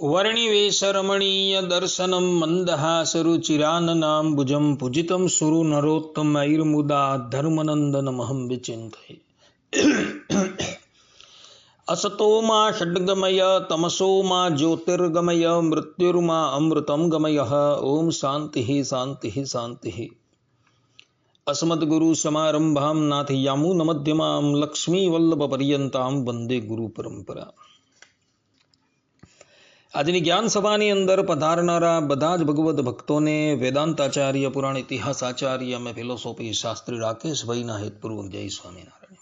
वर्णिवेशरमणीय दर्शनं मन्दहासरुचिराननाम्बुजं पूजितं सुरु नरोत्तमैर्मुदा धर्मनन्दनमहं विचिन्तये। असतो मा षड्गमय तमसो मा ज्योतिर्गमय मृत्युर्मा अमृतं गमय। ओम शांति शांति शांति। अस्मद्गुरु समारंभां नाथयामुनमध्यमां लक्ष्मीवल्लभपर्यन्तां वंदे गुरु परंपरा। આજની જ્ઞાન સભાની અંદર પધારનારા બધા જ ભગવદ્ ભક્તોને વેદાંતાચાર્ય પુરાણ ઇતિહાસ આચાર્ય અને ફિલોસોફી શાસ્ત્રી રાકેશભાઈના હેતપૂર્વક જય સ્વામિનારાયણ.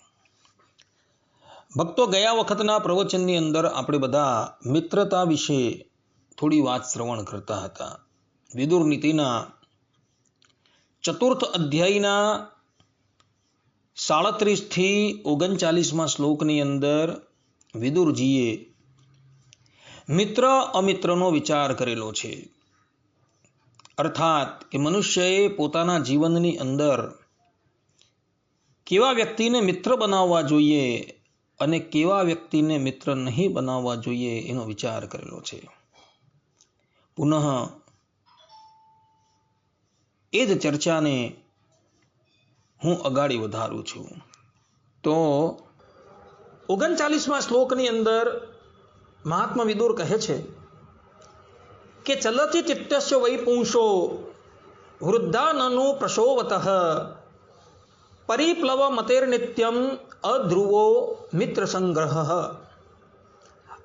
ભક્તો, ગયા વખતના પ્રવચનની અંદર આપણે બધા મિત્રતા વિશે થોડી વાત શ્રવણ કરતા હતા. વિદુર નીતિના ચતુર્થ અધ્યાયના 37 થી 39મા શ્લોકની અંદર વિદુરજીએ મિત્ર અમિત્રનો વિચાર કરેલો છે. અર્થાત કે મનુષ્યએ પોતાના જીવનની અંદર કેવા વ્યક્તિને મિત્ર બનાવવા જોઈએ અને કેવા વ્યક્તિને મિત્ર નહીં બનાવવા જોઈએ એનો વિચાર કરેલો છે. પુનઃ એ જ ચર્ચાને હું અગાડી વધારું છું. તો 39મા શ્લોકની અંદર મહાત્મા વિદુર કહે છે કે ચલતિ ચિત્તસ્ય વૈ પુંસો વૃદ્ધાનનુ પ્રસોવતઃ પરિપ્લવ મતેર્નિત્યમ અધ્રુવો મિત્ર સંગ્રહ.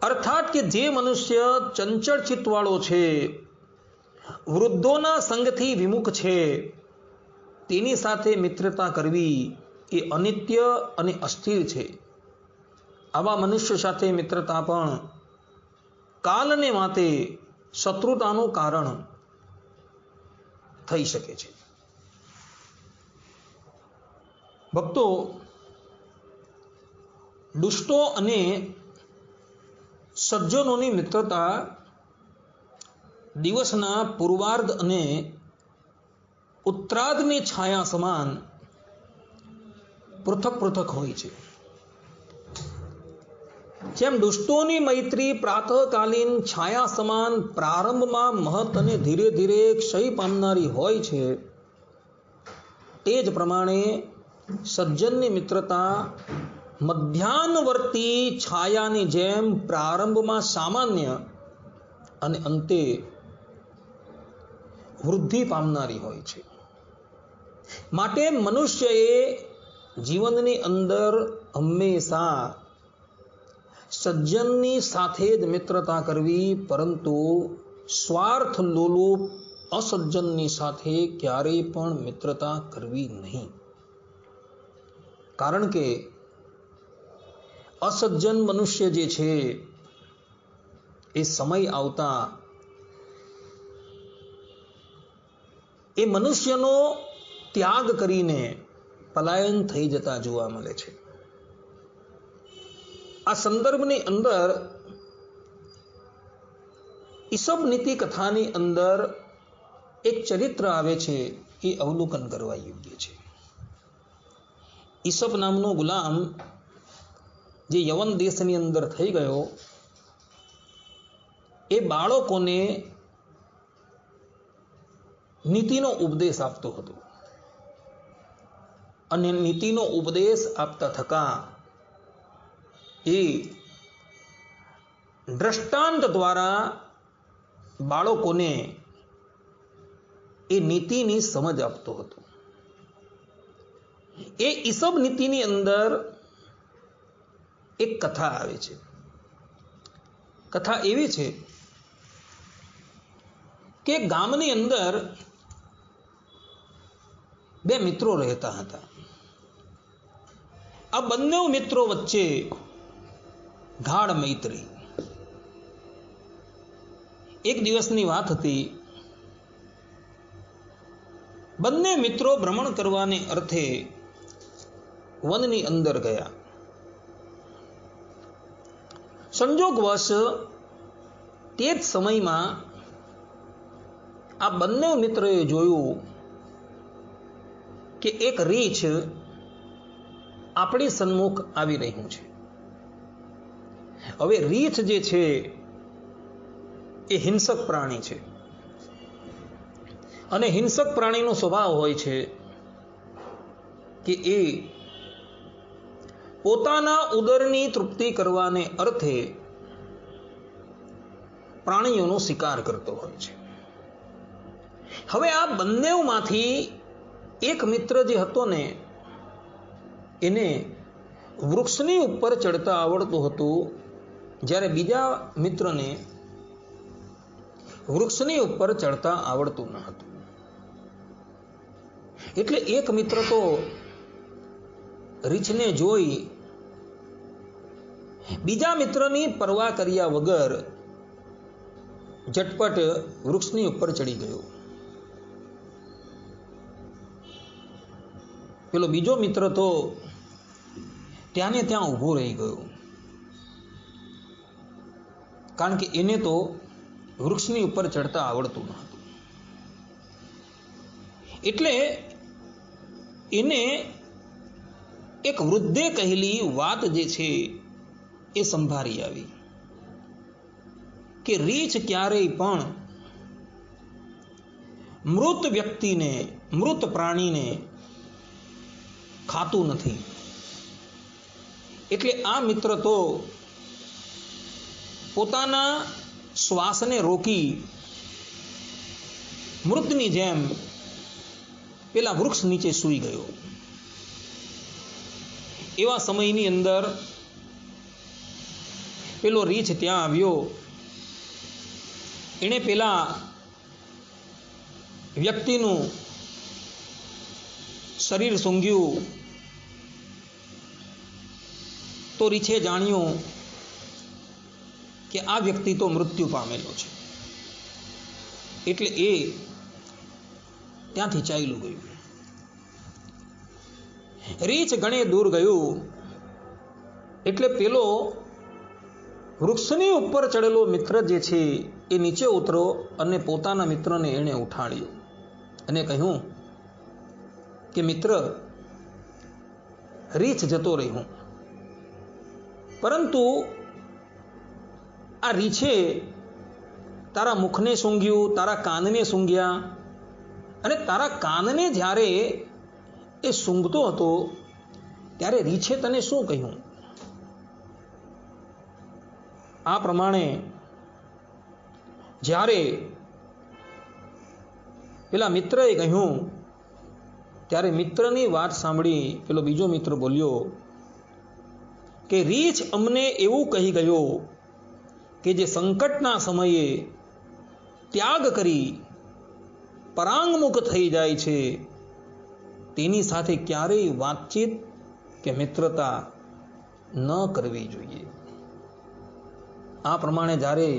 અર્થાત કે જે મનુષ્ય ચંચળ ચિત્તવાળો છે, વૃદ્ધોના સંગથી વિમુખ છે, તેની સાથે મિત્રતા કરવી એ અનિત્ય અને અસ્થિર છે. આવા મનુષ્ય સાથે મિત્રતા પણ કાલને માટે શત્રુતાનું કારણ થઈ શકે છે. ભક્તો, દુષ્ટો અને સજ્જનોની મિત્રતા દિવસના પૂર્વાર્ધ અને ઉત્તરાર્ધની છાયા સમાન પૃથક પૃથક હોય છે. જેમ દુષ્ટોની મૈત્રી પ્રાતઃકાલીન છાયા સમાન પ્રારંભમાં મહત અને ધીરે ધીરે ક્ષય પામનારી હોય છે, તે જ પ્રમાણે સજ્જનની મિત્રતા મધ્યાહ્નવર્તી છાયાની જેમ પ્રારંભમાં સામાન્ય અને અંતે વૃદ્ધિ પામનારી હોય છે. માટે મનુષ્યએ જીવનની અંદર હંમેશા સજ્જનની સાથે જ મિત્રતા કરવી, પરંતુ સ્વાર્થ લોલુપ અસજ્જનની સાથે ક્યારેય પણ મિત્રતા કરવી નહીં. કારણ કે અસજ્જન મનુષ્ય જે છે એ સમય આવતા એ મનુષ્યનો ત્યાગ કરીને પલાયન થઈ જતા જોવા મળે છે. આ સંદર્ભની અંદર ઈસબ નીતિ કથાની અંદર એક ચરિત્ર આવે છે, એ અવલોકન કરવા યોગ્ય છે. ઈસબ નામનો ગુલામ જે યવન દેશની અંદર થઈ ગયો, એ બાળકોને નીતિનો ઉપદેશ આપતો હતો અને નીતિનો ઉપદેશ આપતા થકા એ દ્રષ્ટાંત દ્વારા બાળકોને એ નીતિની સમજ આપતો હતો. એ ઈસબ નીતિની અંદર એક કથા આવે છે. કથા એવી છે કે ગામની અંદર બે મિત્રો રહેતા હતા. આ બંને મિત્રો વચ્ચે ગાઢ મૈત્રી. એક દિવસની વાત હતી. બંને મિત્રો ભ્રમણ કરવાને અર્થે વનની અંદર ગયા. સંજોગવશ તે જ સમયમાં આ બંને મિત્રોએ જોયું કે એક રીંછ આપણી સન્મુખ આવી રહ્યું છે. હવે રીંછ જે છે એ હિંસક પ્રાણી છે અને હિંસક પ્રાણીનો સ્વભાવ હોય છે કે એ પોતાના ઉદરની તૃપ્તિ કરવાને અર્થે પ્રાણીઓનો શિકાર કરતો હોય છે. હવે આ બંનેમાંથી એક મિત્ર જે હતો ને એને વૃક્ષની ઉપર ચડતા આવડતું હતું, જ્યારે બીજા મિત્રને વૃક્ષની ઉપર ચડતા આવડતું ન હતું. એટલે એક મિત્ર તો રીછને જોઈ બીજા મિત્રની પરવા કર્યા વગર ઝટપટ વૃક્ષની ઉપર ચડી ગયો. પેલો બીજો મિત્ર તો ત્યાંને ત્યાં ઊભો રહી ગયો, કારણ કે એને તો વૃક્ષની ઉપર ચડતા આવડતું ન હતું. એટલે એને એક વૃદ્ધે કહેલી વાત જે છે એ સંભાળી આવી કે રીછ ક્યારેય પણ મૃત વ્યક્તિને, મૃત પ્રાણીને ખાતું નથી. એટલે આ મિત્ર તો પોતાના શ્વાસને રોકી મૃતની જેમ પેલા વૃક્ષ નીચે સૂઈ ગયો. એવા સમયની અંદર પેલો રીછ ત્યાં આવ્યો. એણે પેલા વ્યક્તિનું શરીર સૂંઘ્યું તો રીછે જાણ્યું કે આ વ્યક્તિ તો મૃત્યુ પામેલો છે. એટલે એ ત્યાંથી ચાલ્યું ગયું. રીછ ઘણે દૂર ગયું એટલે પેલો વૃક્ષની ઉપર ચડેલો મિત્ર જે છે એ નીચે ઉતરો અને પોતાના મિત્રને એણે ઉઠાડ્યો અને કહ્યું કે મિત્ર, રીછ જતો રહ્યું, પરંતુ આ રીછે તારા મુખને સૂંઘ્યું, તારા કાનને સૂંઘ્યા, અને તારા કાનને જ્યારે એ સૂંઘતો હતો ત્યારે રીછે તને શું કહ્યું? આ પ્રમાણે જ્યારે પેલા મિત્રએ કહ્યું ત્યારે મિત્રની વાત સાંભળી પેલો બીજો મિત્ર બોલ્યો કે રીછ અમને એવું કહી ગયો કે જે સંકટના સમયે ત્યાગ કરી પરાંગમુખ થઈ જાય છે તેની સાથે ક્યારેય વાતચીત કે મિત્રતા ન કરવી જોઈએ. આ પ્રમાણે જ્યારે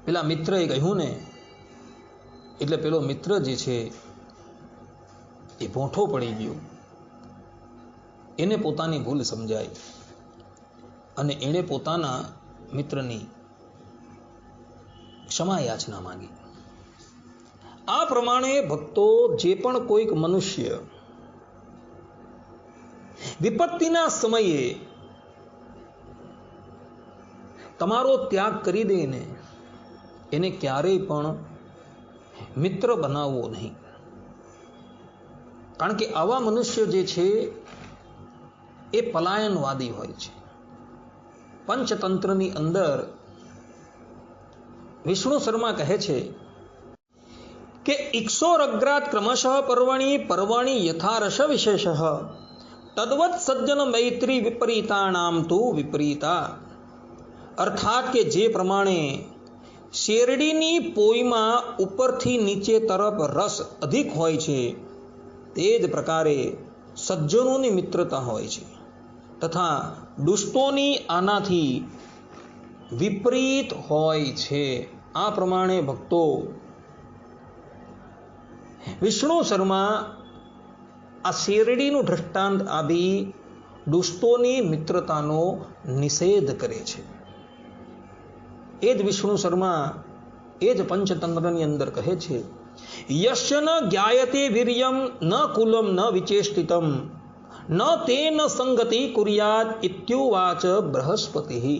પેલા મિત્રએ કહ્યું ને એટલે પેલો મિત્ર જે છે એ ભોંઠો પડી ગયો. એને પોતાની ભૂલ સમજાઈ અને એણે પોતાના મિત્રની ક્ષમા યાચના માંગી. આ પ્રમાણે ભક્તો, જે પણ કોઈક મનુષ્ય વિપત્તિના સમયે તમારો ત્યાગ કરી દે ને, એને ક્યારેય પણ મિત્ર બનાવવો નહીં. કારણ કે આવા મનુષ્ય જે છે એ પલાયનવાદી હોય છે. પંચતંત્રની અંદર વિષ્ણુ શર્મા કહે છે કે ઇક્ષોરગ્રાત ક્રમશઃ પર્વણી યથારસ વિશેષ તદ્વત સજ્જન મૈત્રી વિપરીતાણામ તુ વિપરીતા. અર્થાત કે જે પ્રમાણે શેરડીની પોઈમાં ઉપરથી નીચે તરફ રસ અધિક હોય છે, તે જ પ્રકારે સજ્જનોની મિત્રતા હોય છે, તથા દુષ્ટોની આનાથી વિપરીત હોય છે. આ પ્રમાણે ભક્તો, વિષ્ણુ શર્મા આ શેરડીનું દ્રષ્ટાંત આપી દુષ્ટોની મિત્રતાનો નિષેધ કરે છે. એ જ વિષ્ણુ શર્મા એ જ પંચતંત્રની અંદર કહે છે, યશ્ય ન જ્ઞાયતે વીર્યમ ન કુલમ ન વિચેષ્ટિતમ ન તેન સંગતિ કુર્યાત ઇત્યુવાચ બૃહસ્પતિ.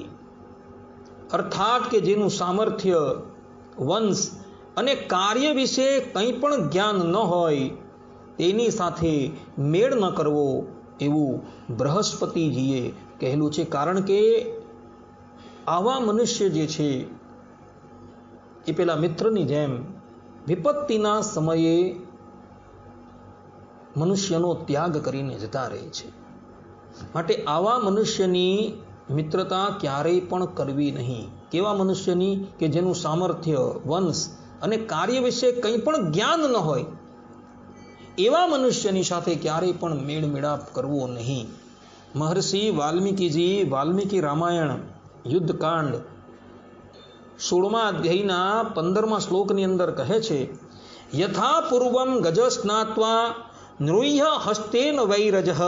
અર્થાત કે જેનું સામર્થ્ય, વંશ અને કાર્ય વિશે કંઈ પણ જ્ઞાન ન હોય તેની સાથે મેળ ન કરવો એવું બૃહસ્પતિજીએ કહેલું છે. કારણ કે આવા મનુષ્ય જે છે એ પેલા મિત્રની જેમ વિપત્તિના સમયે મનુષ્યનો ત્યાગ કરીને જતા રહે છે. માટે આવા મનુષ્યની મિત્રતા ક્યારેય પણ કરવી નહીં. કેવા મનુષ્યની? કે જેનું સામર્થ્ય, વંશ અને કાર્ય વિશે કંઈ પણ જ્ઞાન ન હોય એવા મનુષ્યની સાથે ક્યારેય પણ મેળમેળાપ કરવો નહીં. મહર્ષિ વાલ્મીકીજી વાલ્મીકી રામાયણ યુદ્ધકાંડ 16મા અધ્યાયના 15મા શ્લોકની અંદર કહે છે, યથા પૂર્વમ ગજ સ્નાત્વા નૃહ્ય હસ્તેન વૈરજઃ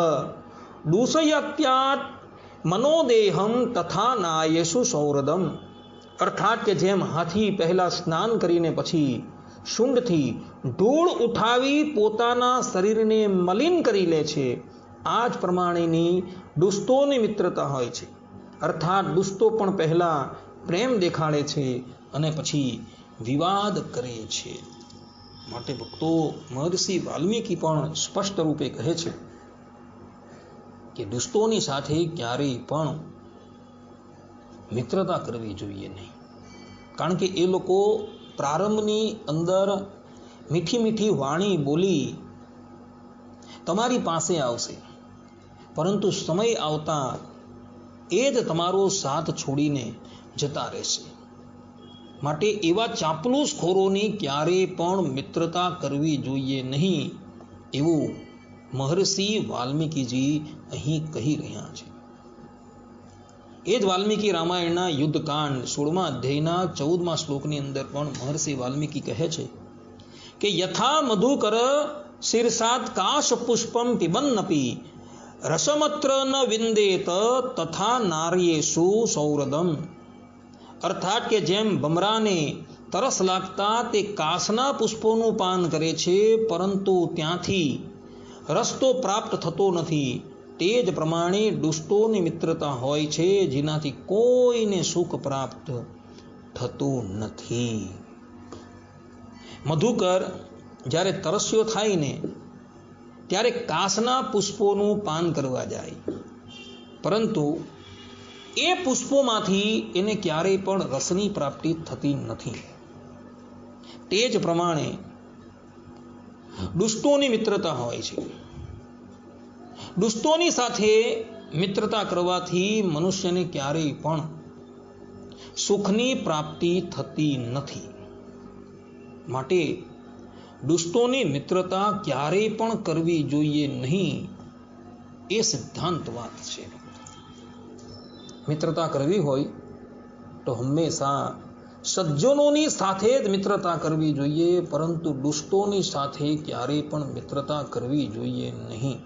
દૂષયત્યાત મનોદેહમ તથા નાયેશુ સૌરદમ. અર્થાત કે જેમ હાથી પહેલા સ્નાન કરીને પછી શુંડથી ધૂળ ઉઠાવી પોતાના શરીરને મલિન કરી લે છે, આ જ પ્રમાણેની દુષ્ટોની મિત્રતા હોય છે. અર્થાત દુષ્ટો પણ પહેલા પ્રેમ દેખાડે છે અને પછી વિવાદ કરે છે. માટે ભક્તો, મહર્ષિ વાલ્મીકી પણ સ્પષ્ટ રૂપે કહે છે કે દુષ્ટોની સાથે ક્યારેય પણ મિત્રતા કરવી જોઈએ નહીં. કારણ કે એ લોકો પ્રારંભની અંદર મીઠી મીઠી વાણી બોલી તમારી પાસે આવશે, પરંતુ સમય આવતા એ જ તમારો સાથ છોડીને જતા રહેશે. માટે એવા ચાપલૂસખોરોની ક્યારેય પણ મિત્રતા કરવી જોઈએ નહીં એવું મહર્ષિ વાલ્મીકીજી અહીં કહી રહ્યા છે. એ જ વાલ્મીકી રામાયણના યુદ્ધકાંડ 16મા અધ્યાયના 14મા શ્લોકની અંદર પણ મહર્ષિ વાલ્મીકી કહે છે કે યથા મધુકર શીર્ષાત કાશ પુષ્પમ પિબન્નપી રસમત્ર ન વિંદેત તથા નાર્યેષુ સૌરદમ. અર્થાત કે જેમ ભમરાને તરસ લાગતા તે કાશના પુષ્પોનું પાન કરે છે પરંતુ ત્યાંથી રસ તો પ્રાપ્ત થતો નથી, તે જ પ્રમાણે દુષ્ટોની મિત્રતા હોય છે જેનાથી કોઈને સુખ પ્રાપ્ત થતું નથી. મધુકર જ્યારે તરસ્યો થાય ને ત્યારે કાશના પુષ્પોનું પાન કરવા જાય, પરંતુ એ પુષ્પોમાંથી એને ક્યારેય પણ રસની પ્રાપ્તિ થતી નથી. તે જ પ્રમાણે દુષ્ટોની મિત્રતા હોય છે. દુષ્ટોની સાથે મિત્રતા કરવાથી મનુષ્યને ક્યારેય પણ સુખની પ્રાપ્તિ થતી નથી. માટે દુષ્ટોની મિત્રતા ક્યારેય પણ કરવી જોઈએ નહીં, એ સિદ્ધાંત વાત છે. મિત્રતા કરવી હોય તો હંમેશા સજ્જનોની સાથે જ મિત્રતા કરવી જોઈએ, પરંતુ દુષ્ટોની સાથે ક્યારેય પણ મિત્રતા કરવી જોઈએ નહીં.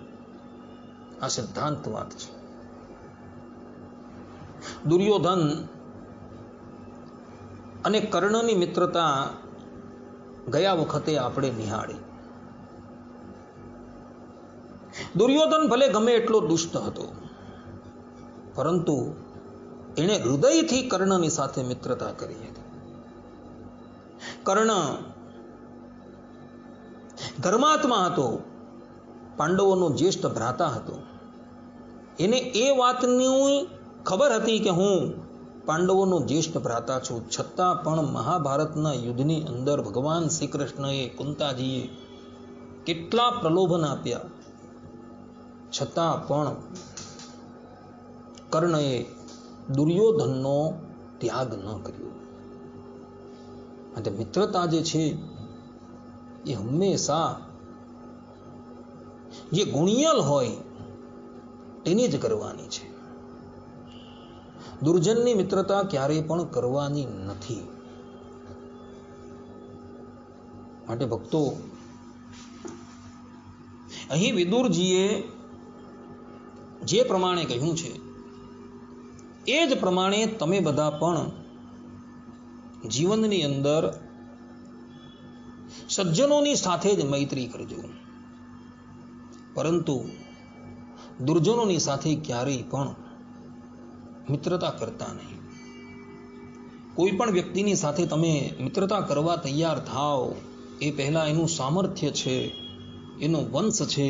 આ સિદ્ધાંત વાત છે. દુર્યોધન અને કર્ણની મિત્રતા ગયા વખતે આપણે નિહાળી. દુર્યોધન ભલે ગમે એટલો દુષ્ટ હતો, પરંતુ એણે હૃદયથી કર્ણની સાથે મિત્રતા કરી હતી. કર્ણ ધર્માત્મા હતો, પાંડવોનો જ્યેષ્ઠ ભ્રાતા હતો. એને એ વાતની ખબર હતી કે હું પાંડવોનો જ્યેષ્ઠ ભ્રાતા છું, છતાં પણ મહાભારતના યુદ્ધની અંદર ભગવાન શ્રી કૃષ્ણએ, કુંતાજીએ કેટલા પ્રલોભન આપ્યા, છતાં પણ કર્ણએ દુર્યોધનનો ત્યાગ ન કર્યો. અને મિત્રતા જે છે એ હંમેશા જે ગુણિયલ હોય તેની જ કરવાની છે. દુર્જનની મિત્રતા ક્યારેય પણ કરવાની નથી. માટે ભક્તો, અહીં વિદુરજીએ જે પ્રમાણે કહ્યું છે એ જ પ્રમાણે તમે બધા પણ જીવનની અંદર સજ્જનોની સાથે જ મૈત્રી કરજો, પરંતુ દુર્જનોની સાથે ક્યારેય પણ મિત્રતા કરતા નહીં. કોઈ પણ વ્યક્તિની સાથે તમે મિત્રતા કરવા તૈયાર થાઓ એ પહેલા એનું સામર્થ્ય છે, એનો વંશ છે,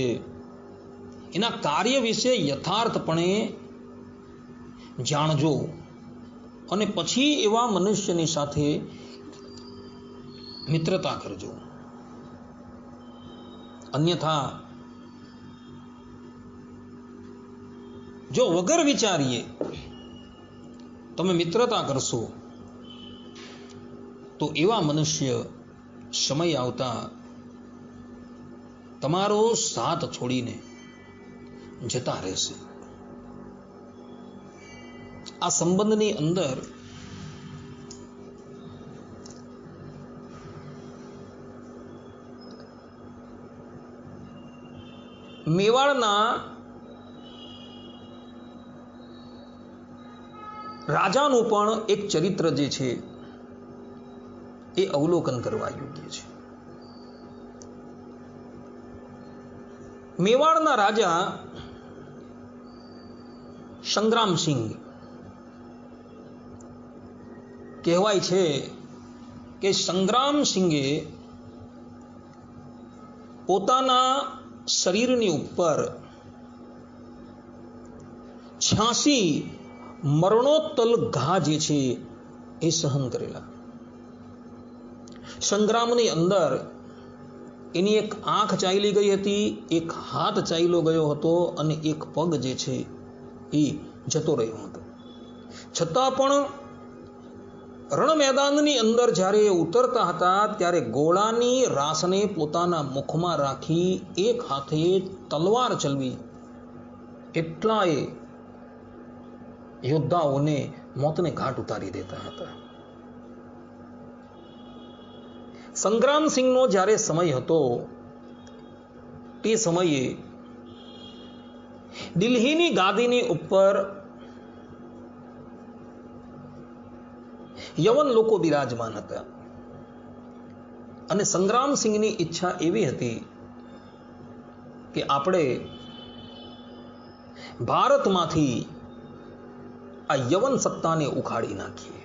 એના કાર્ય વિશે યથાર્થપણે જાણજો અને પછી એવા મનુષ્યની સાથે મિત્રતા કરજો. અન્યથા જો વગર વિચારીએ તમે મિત્રતા કરશો તો એવા મનુષ્ય સમય આવતા તમારો સાથ છોડીને જતા રહેશે. આ સંબંધની અંદર મેવાડના રાજાનું પણ એક ચરિત્ર જે છે એ અવલોકન કરવા યોગ્ય છે. મેવાડના રાજા સંગ્રામસિંહ કહેવાય છે કે સંગ્રામસિંહે પોતાના શરીરની ઉપર 86 મરણોત્તલ ઘા જે છે એ સહન કરેલા. સંગ્રામની અંદર એની એક આંખ ચાલી ગઈ હતી, એક હાથ ચાલ્યો ગયો હતો અને એક પગ જે છે એ જતો રહ્યો હતો. છતાં પણ રણ મેદાનની અંદર જ્યારે એ ઉતરતા હતા ત્યારે ગોળાની રાસને પોતાના મુખમાં રાખી એક હાથે તલવાર ચલવી એટલાએ યોદ્ધાઓને મોતને ઘાટ ઉતારી દેતા હતા. સંગ્રામસિંહનો જ્યારે સમય હતો તે સમયે દિલ્હીની ગાદીની ઉપર યવન લોકો બિરાજમાન હતા અને સંગ્રામસિંહની ઈચ્છા એવી હતી કે આપણે ભારતમાંથી આ યવન સત્તાને ઉખાડી નાખીએ.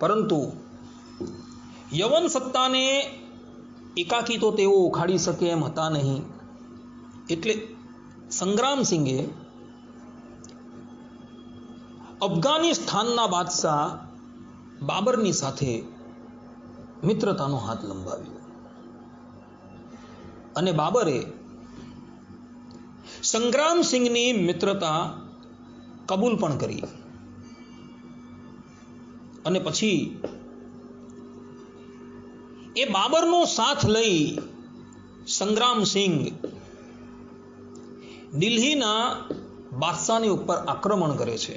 પરંતુ યવન સત્તાને એકાકી તો તેઓ ઉખાડી શકે એમ હતા નહીં. એટલે સંગ્રામસિંહે અફઘાનિસ્તાનના બાદશાહ બાબરની સાથે મિત્રતાનો હાથ લંબાવ્યો અને બાબરે સંગ્રામસિંહની મિત્રતા કબૂલ પણ કરી અને પછી એ બાબરનો સાથ લઈ સંગ્રામસિંહ દિલ્હીના બાદશાહની ઉપર આક્રમણ કરે છે.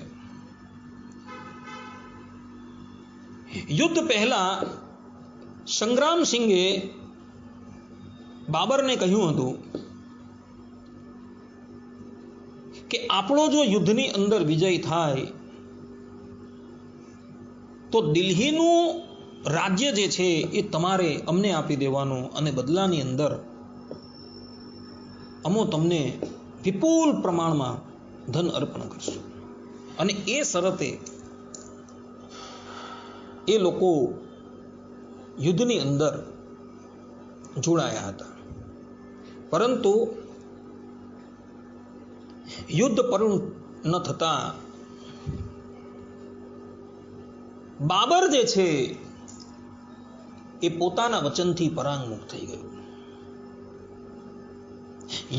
યુદ્ધ પહેલા સંગ્રામસિંહે બાબરને કહ્યું હતું કે આપણો જો યુદ્ધની અંદર વિજય થાય તો દિલ્હીનું રાજ્ય જે છે એ તમારે અમને આપી દેવાનું અને બદલાની અંદર અમો તમને વિપુલ પ્રમાણમાં ધન અર્પણ કરશું. અને એ શરતે એ લોકો યુદ્ધની અંદર જોડાયા હતા. પરંતુ યુદ્ધ પૂર્ણ ન થતા બાબર જે છે એ પોતાના વચનથી પરાંગમુખ થઈ ગયું.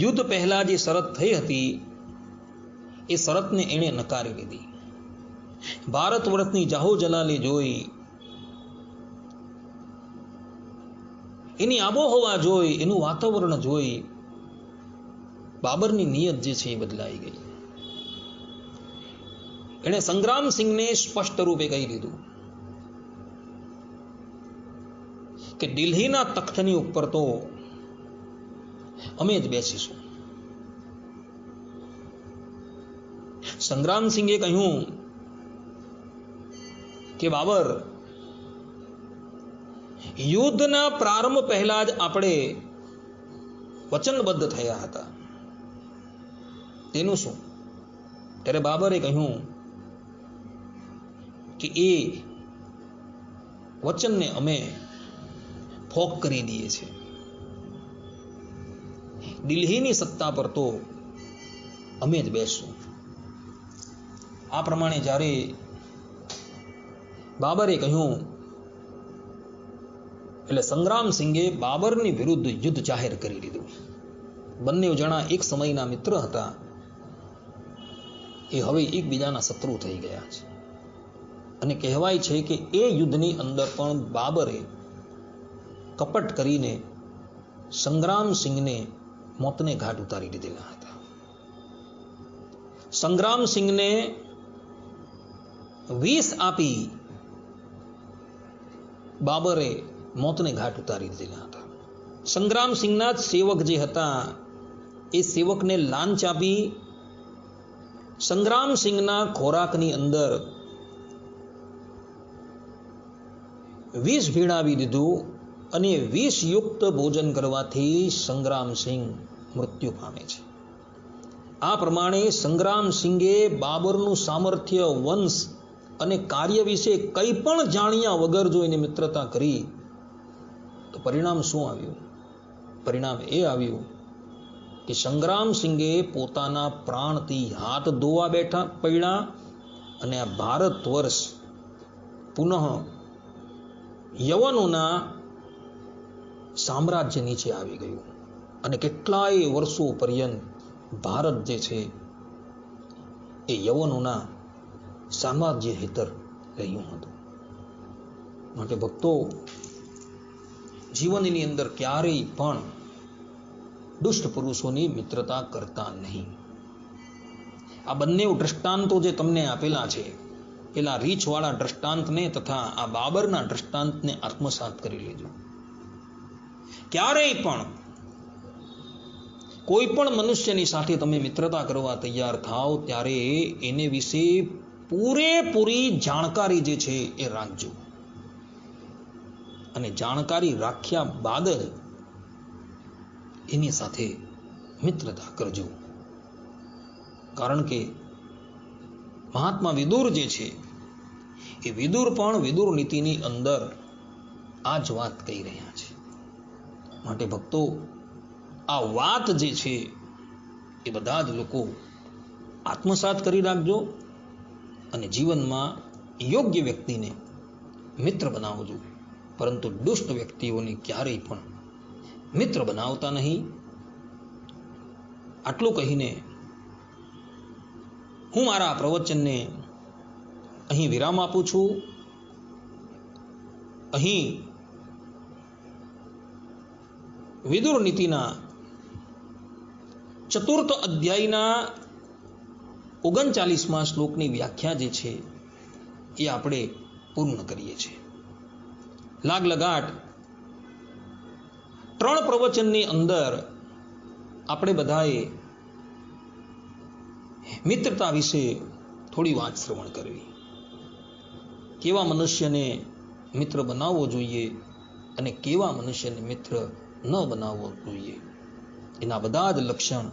યુદ્ધ પહેલા જે શરત થઈ હતી એ શરતને એણે નકારી લીધી. ભારત વર્ષની જાહો જલાલી જોઈ, એની આબોહવા જોઈ, એનું વાતાવરણ જોઈ બાબરની નિયત જે છે એ બદલાઈ ગઈ. એણે સંગ્રામસિંહને સ્પષ્ટ રૂપે કહી દીધું કે દિલ્હીના તખ્તની ઉપર તો અમે જ બેસીશું. સંગ્રામસિંહે કહ્યું કે બાબર, યુદ્ધના પ્રારંભ પહેલા જ આપણે વચનબદ્ધ થયા હતા, તેનું શું? ત્યારે બાબરે કહ્યું કે એ વચનને અમે ફોક કરી દઈએ છીએ. દિલ્હીની સત્તા પર તો અમે જ બેસશું. આ પ્રમાણે જ્યારે બાબરે કહ્યું એટલે સંગ્રામસિંહે બાબરની વિરુદ્ધ યુદ્ધ જાહેર કરી દીધું. બંને જણા એક સમયના મિત્ર હતા, એ હવે એકબીજાના શત્રુ થઈ ગયા છે. અને કહેવાય છે કે એ યુદ્ધની અંદર પણ બાબરે કપટ કરીને સંગ્રામસિંહને મોતને ઘાટ ઉતારી દીધેલા હતા. સંગ્રામસિંહને વિષ આપી બાબરે મોતને ઘાટ ઉતારી દીધેલા હતા. સંગ્રામસિંહના જ સેવક જે હતા એ સેવકને લાંચ આપી સંગ્રામસિંહના ખોરાકની અંદર વિષ ભીણાવી દીધું અને વિષયુક્ત ભોજન કરવાથી સંગ્રામસિંહ મૃત્યુ પામે છે. આ પ્રમાણે સંગ્રામસિંહે બાબરનું સામર્થ્ય, વંશ અને કાર્ય વિશે કંઈ પણ જાણ્યા વગર જો એની મિત્રતા કરી તો પરિણામ શું આવ્યું? પરિણામ એ આવ્યું કે સંગ્રામસિંહે પોતાના પ્રાણથી હાથ ધોવા પડ્યા અને આ ભારત વર્ષ પુનઃ યવનોના સામ્રાજ્ય નીચે આવી ગયું અને કેટલાય વર્ષો પર્યંત ભારત જે છે એ યવનોના સામ્રાજ્ય હેઠળ રહ્યું હતું. માટે ભક્તો, જીવનની અંદર ક્યારેય પણ દુષ્ટ પુરુષોની મિત્રતા કરતા નહીં. આ બંને દ્રષ્ટાંતો જે તમને આપેલા છે, પેલા રીછવાળા દ્રષ્ટાંતને તથા આ બાબરના દ્રષ્ટાંતને આત્મસાત કરી લેજો. ક્યારેય પણ કોઈ પણ મનુષ્યની સાથે તમે મિત્રતા કરવા તૈયાર થાઓ ત્યારે એને વિશે પૂરેપૂરી જાણકારી જે છે એ રાખજો અને જાણકારી રાખ્યા બાદ જ એની સાથે મિત્રતા કરજો. કારણ કે મહાત્મા વિદુર જે છે એ વિદુર પણ વિદુર નીતિની અંદર આ જ વાત કહી રહ્યા છે. માટે ભક્તો, આ વાત જે છે એ બધા જ લોકો આત્મસાત કરી રાખજો અને જીવનમાં યોગ્ય વ્યક્તિને મિત્ર બનાવજો, પરંતુ દુષ્ટ વ્યક્તિઓને ક્યારેય પણ મિત્ર બનાવતા નહીં. આટલું કહીને હું મારા પ્રવચનને અહીં વિરામ આપું છું. અહીં વિદુર નીતિના 4th અધ્યાયના 39મા શ્લોકની વ્યાખ્યા જે છે એ આપણે પૂર્ણ કરીએ છીએ. લાગલગાટ 3 પ્રવચનની અંદર આપણે બધાએ મિત્રતા વિશે થોડી વાત શ્રવણ કરવી. કેવા મનુષ્યને મિત્ર બનાવવો જોઈએ અને કેવા મનુષ્યને મિત્ર ન બનાવવો જોઈએ, એના બધા જ લક્ષણ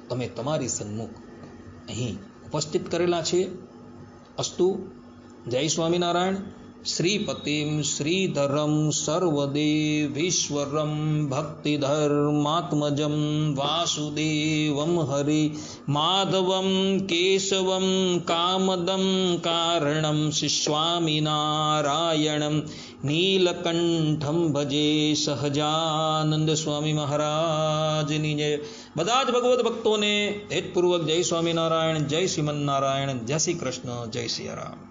તમે તમારી સન્મુખ અહીં ઉપસ્થિત કરેલા છે. અસ્તુ. જય સ્વામિનારાયણ. શ્રીપતિમ શ્રીધરમ સર્વદેવીશ્વરમ ભક્તિધર્માત્મજમ વાસુદેવમ હરિ માધવમ કેશવમ કામદમ કારણમ સ્વામિનારાયણમ નીલકંઠમ ભજે સહજાનંદ સ્વામી મહારાજની જય. બધા જ ભગવત ભક્તોને હેતપૂર્વક જય સ્વામિનારાયણ, જય શ્રીમન્નારાયણ, જય શ્રી કૃષ્ણ, જય સિયારામ.